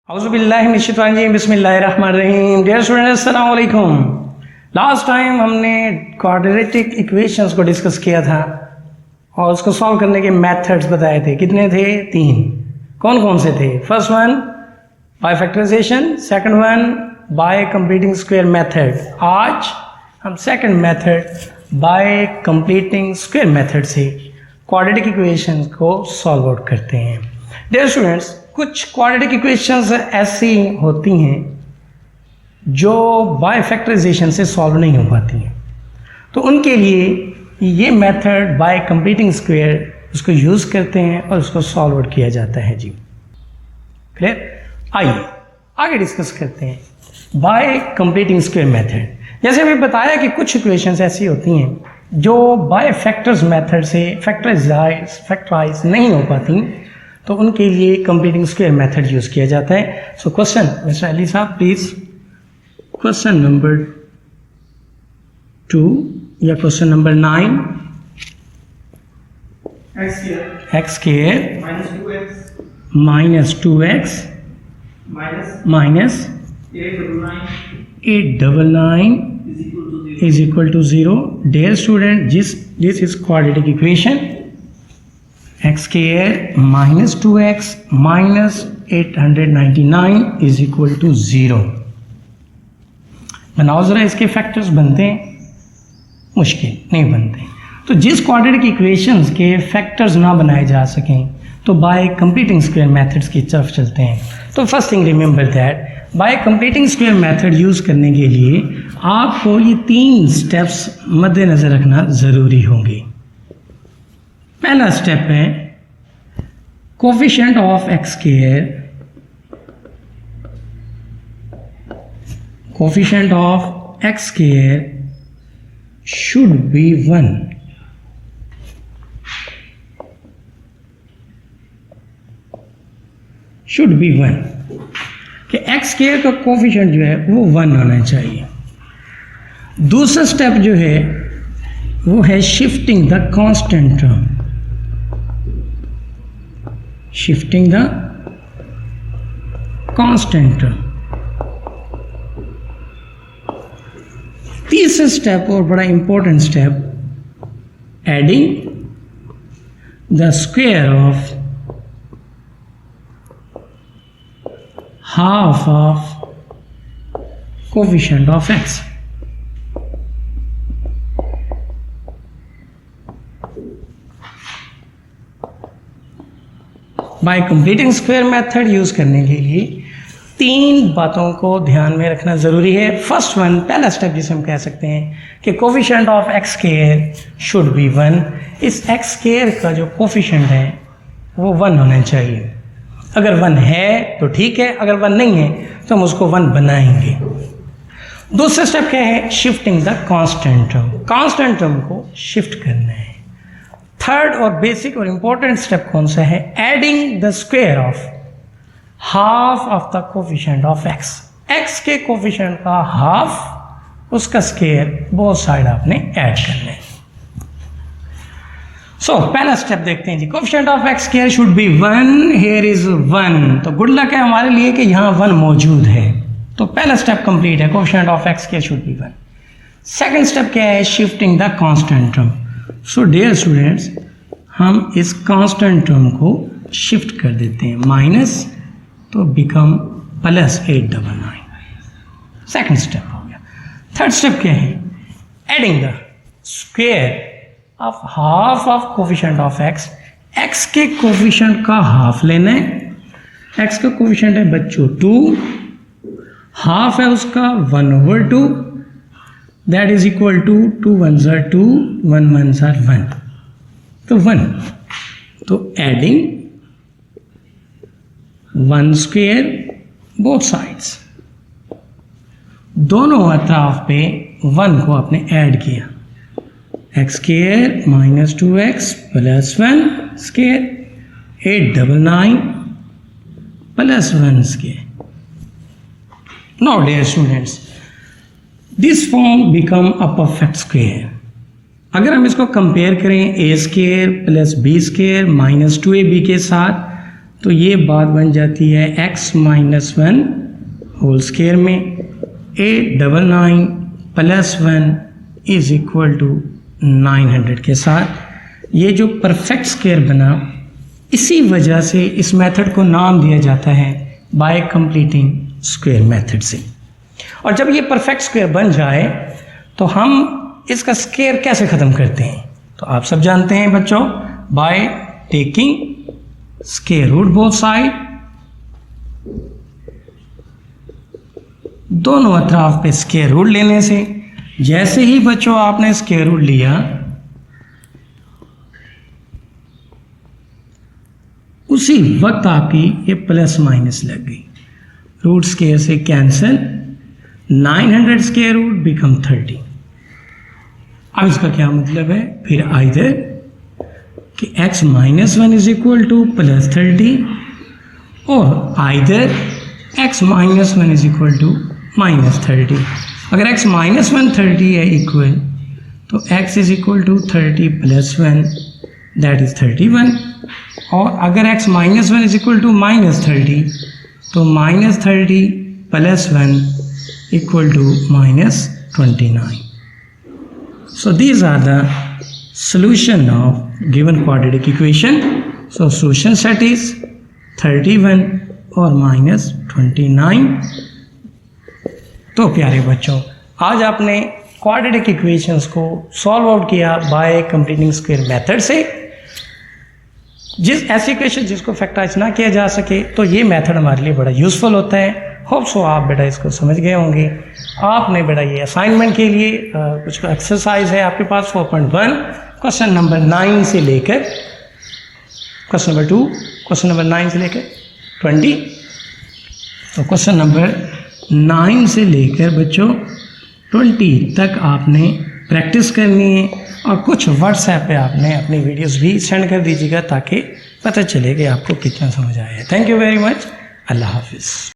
बिस्मिल्लाहिर्रहमानिर्रहीम। Dear students, अस्सलाम वालेकुम। लास्ट टाइम हमने क्वाड्रेटिक इक्वेशंस को डिस्कस किया था और उसको सॉल्व करने के मेथड्स बताए थे। कितने थे? 3। कौन कौन से थे? First one by factorization, second one by completing square method. आज हम second method by completing square method से क्वाड्रेटिक इक्वेशंस को सॉल्व आउट करते हैं। डियर स्टूडेंट्स, कुछ क्वाड्रेटिक इक्वेशंस ऐसी होती हैं जो बाय फैक्टराइजेशन से सॉल्व नहीं हो पाती हैं, तो उनके लिए ये मेथड बाय कंप्लीटिंग स्क्वायर उसको यूज़ करते हैं और उसको सॉल्व आउट किया जाता है। जी क्लियर? आइए आगे डिस्कस करते हैं बाय कंप्लीटिंग स्क्वायर मेथड। जैसे अभी बताया कि कुछ इक्वेशंस ऐसी होती हैं जो बाय फैक्टर्स मेथड से फैक्टराइज नहीं हो पाती, तो उनके लिए कंप्लीटिंग स्क्वायर मेथड यूज किया जाता है। सो क्वेश्चन, मिस्टर अली साहब प्लीज, क्वेश्चन नंबर 2 या question number 9। X square minus 2x minus 899 is equal to 0। Dear student, this is quadratic equation. X square minus 2x minus 899 is equal to 0। बनाओ ज़रा, इसके factors बनते हैं? मुश्किल नहीं बनते। तो जिस क्वाड्रेटिक इक्वेशंस के फैक्टर्स ना बनाए जा सकें तो बाय कंप्लीटिंग स्क्वायर मेथड्स की तरफ चलते हैं। तो first thing remember that bye completing square method use करने के लिए आपको ये 3 स्टेप्स मद्देनज़र रखना ज़रूरी होंगे। पहला स्टेप है coefficient of x square, coefficient of x square should be 1। Should be 1 कि एक्स स्क्वायर का कोफिशिएंट जो है वो 1 होना चाहिए। दूसरा स्टेप जो है वो है shifting the constant term, shifting the constant term। तीसरा स्टेप और बड़ा important step, adding the square of half of coefficient of x. Bye completing square method use करने के लिए 3 बातों को ध्यान में रखना ज़रूरी है। फर्स्ट वन, पहला स्टेप जिसे हम कह सकते हैं कि coefficient of x square should be 1। इस एक्स स्क्वायर का जो कोफिशिएंट है वो 1 होना चाहिए। अगर 1 है तो ठीक है, अगर 1 नहीं है तो हम उसको 1 बनाएंगे। दूसरा स्टेप क्या है? Shifting the constant term, constant term को शिफ्ट करना है। थर्ड और बेसिक और इंपॉर्टेंट स्टेप कौन सा है? Adding the square of half of the coefficient of x. X के कोफिशिएंट का हाफ, उसका स्क्वायर, बोथ साइड आपने ऐड करना है। सो पहला स्टेप देखते हैं जी। Coefficient of x square should be 1। Here is 1। तो गुड लक है हमारे लिए कि यहाँ 1 मौजूद है। तो पहला स्टेप कंप्लीट है, coefficient of x square should be 1। Second step क्या है? Shifting the constant term. So dear students, हम इस कांस्टेंट टर्म को शिफ्ट कर देते हैं, माइनस तो बिकम प्लस 899। सेकंड स्टेप हो गया। थर्ड स्टेप क्या है? Adding the square of half of coefficient of x. X के कोफिशिएंट का हाफ लेना है। एक्स का कोफिशिएंट है बच्चों 2, हाफ है उसका 1/2, that is equal to 2 1s are 2, 1 1s are 1, तो 1। तो एडिंग 1 स्क्वायर बोथ साइड्स, दोनों अतराफ पे 1 को आपने ऐड किया। X square minus 2x plus 1 square 899 plus 1 square. Now dear students, this form become a perfect square. अगर हम इसको कंपेयर करें a square plus b square minus 2ab के साथ, तो ये बात बन जाती है x माइनस 1 होल स्क्वायर में 899 प्लस 1 इज इक्वल टू 900 के साथ ये जो परफेक्ट स्क्वायर बना, इसी वजह से इस मेथड को नाम दिया जाता है बाय कंप्लीटिंग स्क्वायर मेथड से। और जब ये परफेक्ट स्क्वायर बन जाए तो हम इसका स्क्वायर कैसे ख़त्म करते हैं? तो आप सब जानते हैं बच्चों, by taking square root both side, दोनों अतराफ पे स्क्वायर रूट लेने से। जैसे ही बच्चों आपने स्क्वायर रूट लिया, उसी वक्त आपकी ये प्लस माइनस लग गई, रूट स्क्वायर से कैंसिल, 900 स्क्वायर रूट बिकम 30। अब इसका क्या मतलब है? फिर आइदर कि x minus 1 is equal to plus 30 और either x minus 1 is equal to minus 30। अगर x माइनस 1 30 है इक्वल, तो x is equal to 30 plus 1 that is 31। और अगर x minus 1 is equal to minus 30, तो minus 30 plus 1 equal to minus 29। So these are the solution of given quadratic equation. So solution set is 31 और minus 29। तो प्यारे बच्चों, आज आपने quadratic equations को सॉल्व आउट किया बाय कंप्लीटिंग स्क्वायर मेथड से। जिस ऐसी इक्वेशन जिसको फैक्टराइज ना किया जा सके, तो ये मेथड हमारे लिए बड़ा यूज़फुल होता है। होप सो आप बेटा इसको समझ गए होंगे। आपने बेटा ये असाइनमेंट के लिए कुछ एक्सरसाइज है आपके पास 4.1 क्वेश्चन नंबर 9 से लेकर क्वेश्चन नंबर 2, क्वेश्चन नंबर 9 से लेकर 20। तो क्वेश्चन नंबर 9 से लेकर बच्चों 20 तक आपने प्रैक्टिस करनी है और कुछ व्हाट्सएप पे आपने अपनी वीडियोस भी सेंड कर दीजिएगा ताकि पता चले कि आपको कितना समझ आया है। Thank you very much. अल्लाह हाफिज़।